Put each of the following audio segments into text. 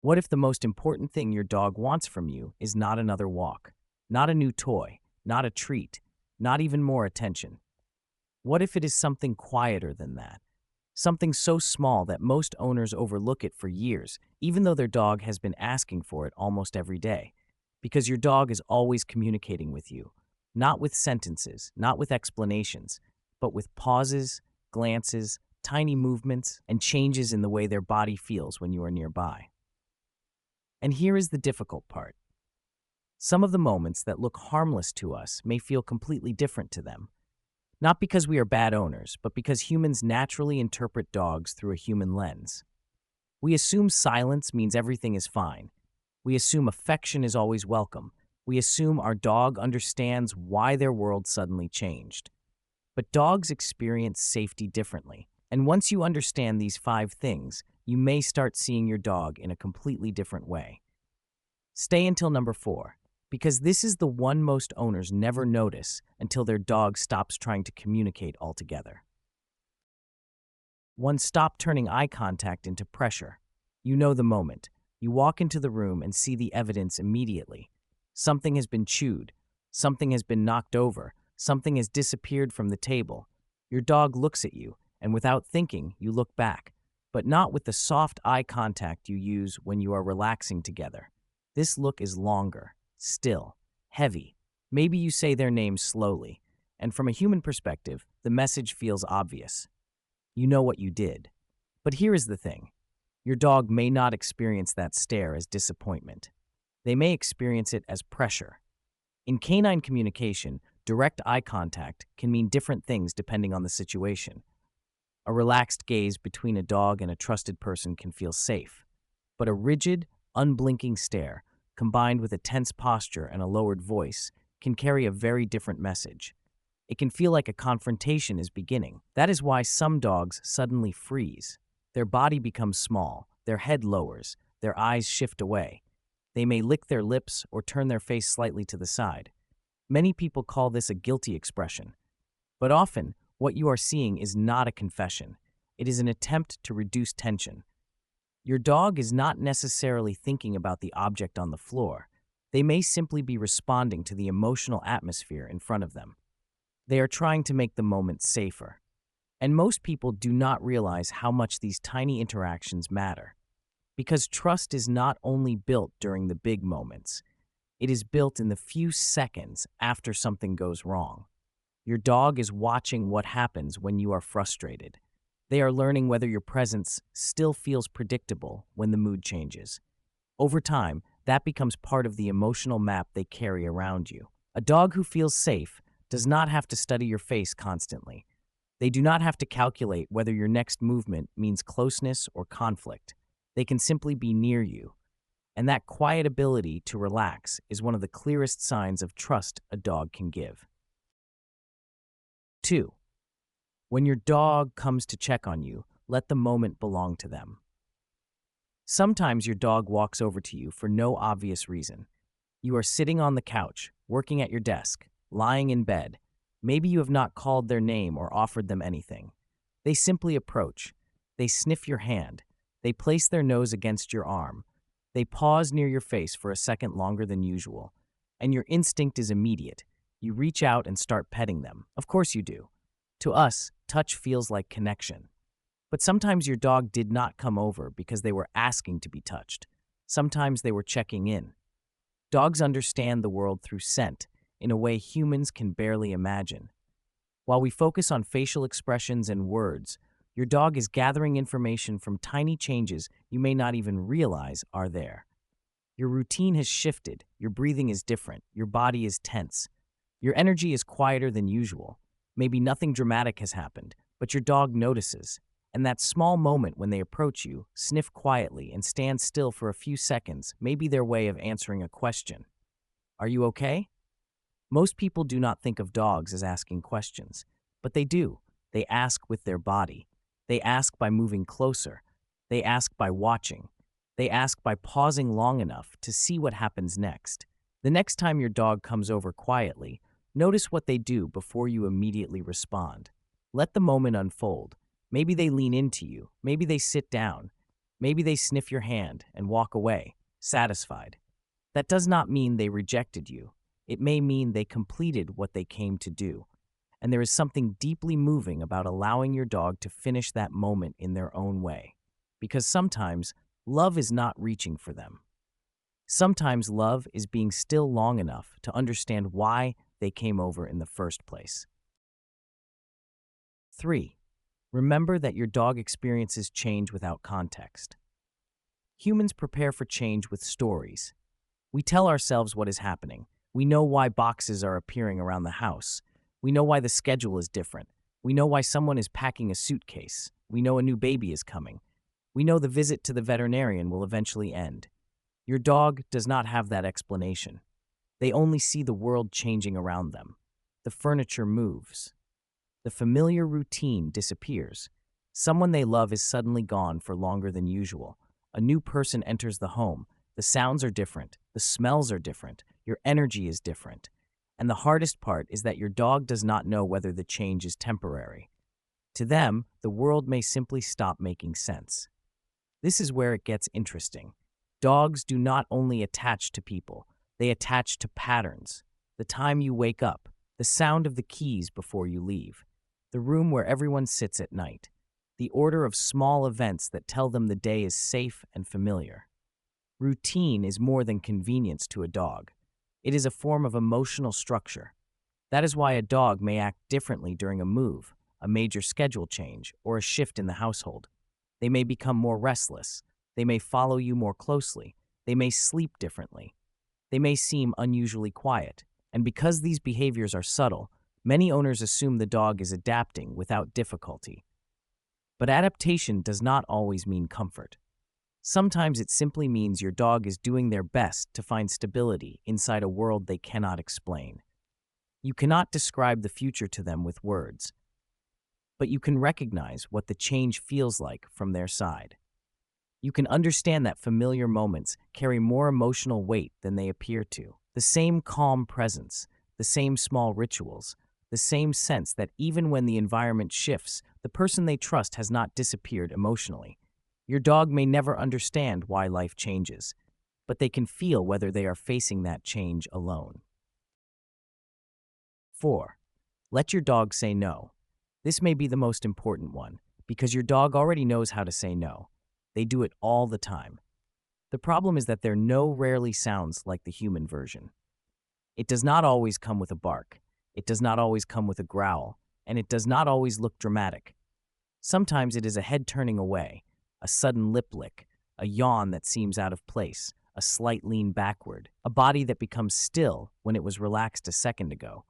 What if the most important thing your dog wants from you is not another walk, not a new toy, not a treat, not even more attention? What if it is something quieter than that? Something so small that most owners overlook it for years, even though their dog has been asking for it almost every day. Because your dog is always communicating with you, not with sentences, not with explanations, but with pauses, glances, tiny movements, and changes in the way their body feels when you are nearby. And here is the difficult part. Some of the moments that look harmless to us may feel completely different to them. Not because we are bad owners, but because humans naturally interpret dogs through a human lens. We assume silence means everything is fine. We assume affection is always welcome. We assume our dog understands why their world suddenly changed. But dogs experience safety differently. And once you understand these 5 things, you may start seeing your dog in a completely different way. Stay until number 4, because this is the one most owners never notice until their dog stops trying to communicate altogether. 1. Stop turning eye contact into pressure. You know the moment. You walk into the room and see the evidence immediately. Something has been chewed. Something has been knocked over. Something has disappeared from the table. Your dog looks at you, and without thinking, you look back, but not with the soft eye contact you use when you are relaxing together. This look is longer, still, heavy. Maybe you say their name slowly, and from a human perspective, the message feels obvious. You know what you did. But here is the thing. Your dog may not experience that stare as disappointment. They may experience it as pressure. In canine communication, direct eye contact can mean different things depending on the situation. A relaxed gaze between a dog and a trusted person can feel safe, but a rigid, unblinking stare, combined with a tense posture and a lowered voice, can carry a very different message. It can feel like a confrontation is beginning. That is why some dogs suddenly freeze. Their body becomes small, their head lowers, their eyes shift away. They may lick their lips or turn their face slightly to the side. Many people call this a guilty expression. But often, what you are seeing is not a confession. It is an attempt to reduce tension. Your dog is not necessarily thinking about the object on the floor. They may simply be responding to the emotional atmosphere in front of them. They are trying to make the moment safer. And most people do not realize how much these tiny interactions matter. Because trust is not only built during the big moments, it is built in the few seconds after something goes wrong. Your dog is watching what happens when you are frustrated. They are learning whether your presence still feels predictable when the mood changes. Over time, that becomes part of the emotional map they carry around you. A dog who feels safe does not have to study your face constantly. They do not have to calculate whether your next movement means closeness or conflict. They can simply be near you. And that quiet ability to relax is one of the clearest signs of trust a dog can give. 2. When your dog comes to check on you, let the moment belong to them. Sometimes your dog walks over to you for no obvious reason. You are sitting on the couch, working at your desk, lying in bed. Maybe you have not called their name or offered them anything. They simply approach. They sniff your hand. They place their nose against your arm. They pause near your face for a second longer than usual. And your instinct is immediate. You reach out and start petting them. Of course you do. To us, touch feels like connection. But sometimes your dog did not come over because they were asking to be touched. Sometimes they were checking in. Dogs understand the world through scent in a way humans can barely imagine. While we focus on facial expressions and words, your dog is gathering information from tiny changes you may not even realize are there. Your routine has shifted, your breathing is different, your body is tense. Your energy is quieter than usual. Maybe nothing dramatic has happened, but your dog notices. And that small moment when they approach you, sniff quietly, and stand still for a few seconds may be their way of answering a question. Are you okay? Most people do not think of dogs as asking questions, but they do. They ask with their body. They ask by moving closer. They ask by watching. They ask by pausing long enough to see what happens next. The next time your dog comes over quietly, notice what they do before you immediately respond. Let the moment unfold. Maybe they lean into you. Maybe they sit down. Maybe they sniff your hand and walk away, satisfied. That does not mean they rejected you. It may mean they completed what they came to do. And there is something deeply moving about allowing your dog to finish that moment in their own way. Because sometimes love is not reaching for them. Sometimes love is being still long enough to understand why they came over in the first place. 3. Remember that your dog experiences change without context. Humans prepare for change with stories. We tell ourselves what is happening. We know why boxes are appearing around the house. We know why the schedule is different. We know why someone is packing a suitcase. We know a new baby is coming. We know the visit to the veterinarian will eventually end. Your dog does not have that explanation. They only see the world changing around them. The furniture moves. The familiar routine disappears. Someone they love is suddenly gone for longer than usual. A new person enters the home. The sounds are different. The smells are different. Your energy is different. And the hardest part is that your dog does not know whether the change is temporary. To them, the world may simply stop making sense. This is where it gets interesting. Dogs do not only attach to people, they attach to patterns. The time you wake up, the sound of the keys before you leave, the room where everyone sits at night, the order of small events that tell them the day is safe and familiar. Routine is more than convenience to a dog. It is a form of emotional structure. That is why a dog may act differently during a move, a major schedule change, or a shift in the household. They may become more restless. They may follow you more closely. They may sleep differently. They may seem unusually quiet. And because these behaviors are subtle, many owners assume the dog is adapting without difficulty. But adaptation does not always mean comfort. Sometimes it simply means your dog is doing their best to find stability inside a world they cannot explain. You cannot describe the future to them with words, but you can recognize what the change feels like from their side. You can understand that familiar moments carry more emotional weight than they appear to. The same calm presence, the same small rituals, the same sense that even when the environment shifts, the person they trust has not disappeared emotionally. Your dog may never understand why life changes, but they can feel whether they are facing that change alone. 4. Let your dog say no. This may be the most important one, because your dog already knows how to say no. They do it all the time. The problem is that their no rarely sounds like the human version. It does not always come with a bark. It does not always come with a growl, and it does not always look dramatic. Sometimes it is a head turning away, a sudden lip lick, a yawn that seems out of place, a slight lean backward, a body that becomes still when it was relaxed a second ago,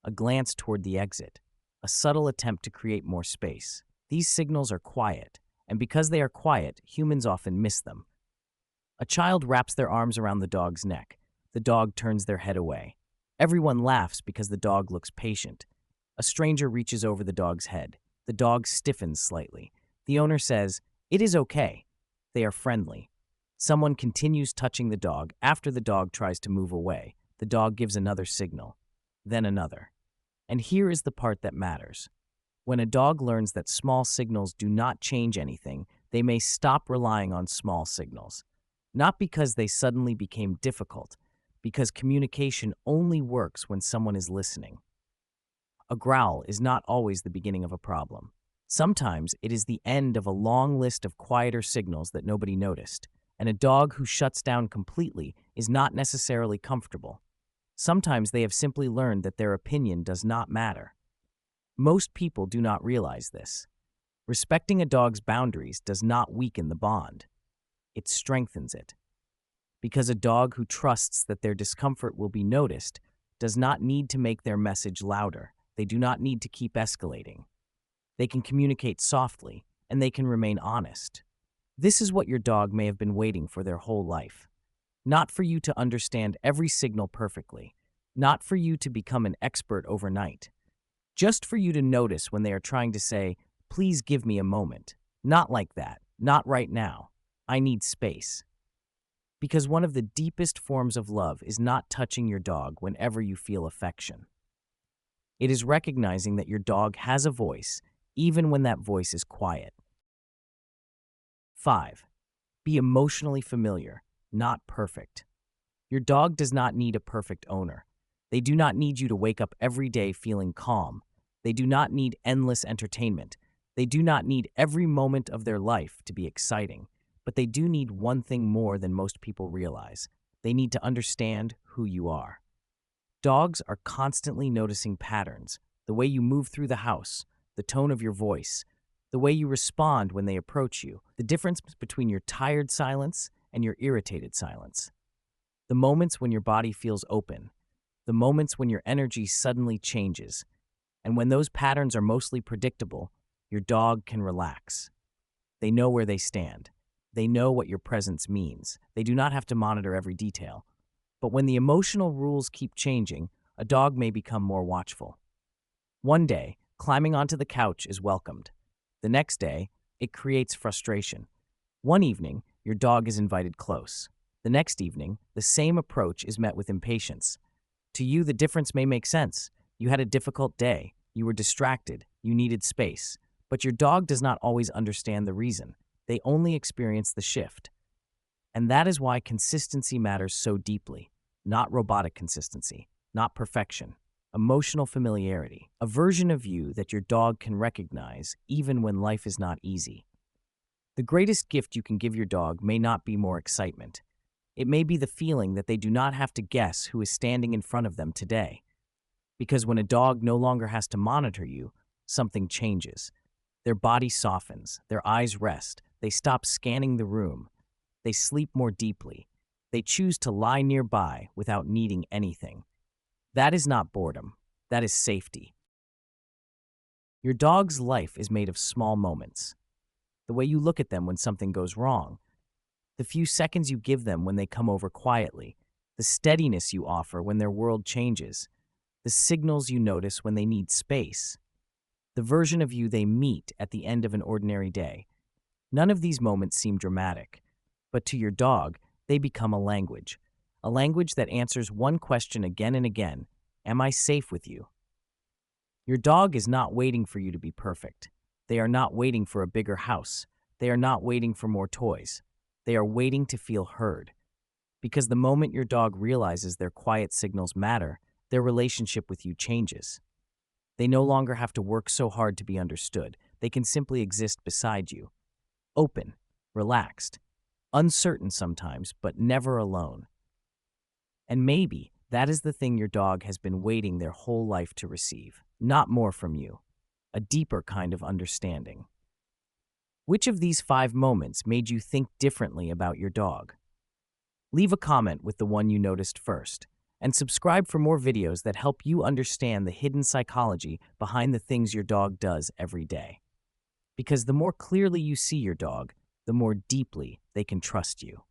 a glance toward the exit, a subtle attempt to create more space. These signals are quiet, and because they are quiet, humans often miss them. A child wraps their arms around the dog's neck. The dog turns their head away. Everyone laughs because the dog looks patient. A stranger reaches over the dog's head. The dog stiffens slightly. The owner says, "It is okay." They are friendly. Someone continues touching the dog after the dog tries to move away. The dog gives another signal, then another. And here is the part that matters. When a dog learns that small signals do not change anything, they may stop relying on small signals. Not because they suddenly became difficult, because communication only works when someone is listening. A growl is not always the beginning of a problem. Sometimes it is the end of a long list of quieter signals that nobody noticed, and a dog who shuts down completely is not necessarily comfortable. Sometimes they have simply learned that their opinion does not matter. Most people do not realize this. Respecting a dog's boundaries does not weaken the bond. It strengthens it. Because a dog who trusts that their discomfort will be noticed does not need to make their message louder. They do not need to keep escalating. They can communicate softly, and they can remain honest. This is what your dog may have been waiting for their whole life. Not for you to understand every signal perfectly. Not for you to become an expert overnight. Just for you to notice when they are trying to say, "Please give me a moment." Not like that. Not right now. I need space. Because one of the deepest forms of love is not touching your dog whenever you feel affection. It is recognizing that your dog has a voice, even when that voice is quiet. 5. Be emotionally familiar, not perfect. Your dog does not need a perfect owner. They do not need you to wake up every day feeling calm. They do not need endless entertainment. They do not need every moment of their life to be exciting. But they do need one thing more than most people realize. They need to understand who you are. Dogs are constantly noticing patterns, the way you move through the house, the tone of your voice, the way you respond when they approach you, the difference between your tired silence and your irritated silence, the moments when your body feels open, the moments when your energy suddenly changes, and when those patterns are mostly predictable, your dog can relax. They know where they stand. They know what your presence means. They do not have to monitor every detail. But when the emotional rules keep changing, a dog may become more watchful. One day, climbing onto the couch is welcomed. The next day, it creates frustration. One evening, your dog is invited close. The next evening, the same approach is met with impatience. To you, the difference may make sense. You had a difficult day. You were distracted. You needed space. But your dog does not always understand the reason. They only experience the shift. And that is why consistency matters so deeply. Not robotic consistency, not perfection. Emotional familiarity, a version of you that your dog can recognize even when life is not easy. The greatest gift you can give your dog may not be more excitement. It may be the feeling that they do not have to guess who is standing in front of them today. Because when a dog no longer has to monitor you, something changes. Their body softens, their eyes rest, they stop scanning the room, they sleep more deeply, they choose to lie nearby without needing anything. That is not boredom, that is safety. Your dog's life is made of small moments. The way you look at them when something goes wrong, the few seconds you give them when they come over quietly, the steadiness you offer when their world changes, the signals you notice when they need space, the version of you they meet at the end of an ordinary day. None of these moments seem dramatic, but to your dog, they become a language that answers one question again and again: am I safe with you? Your dog is not waiting for you to be perfect. They are not waiting for a bigger house. They are not waiting for more toys. They are waiting to feel heard. Because the moment your dog realizes their quiet signals matter, their relationship with you changes. They no longer have to work so hard to be understood. They can simply exist beside you. Open, relaxed, uncertain sometimes, but never alone. And maybe that is the thing your dog has been waiting their whole life to receive. Not more from you, a deeper kind of understanding. Which of these 5 moments made you think differently about your dog? Leave a comment with the one you noticed first, and subscribe for more videos that help you understand the hidden psychology behind the things your dog does every day. Because the more clearly you see your dog, the more deeply they can trust you.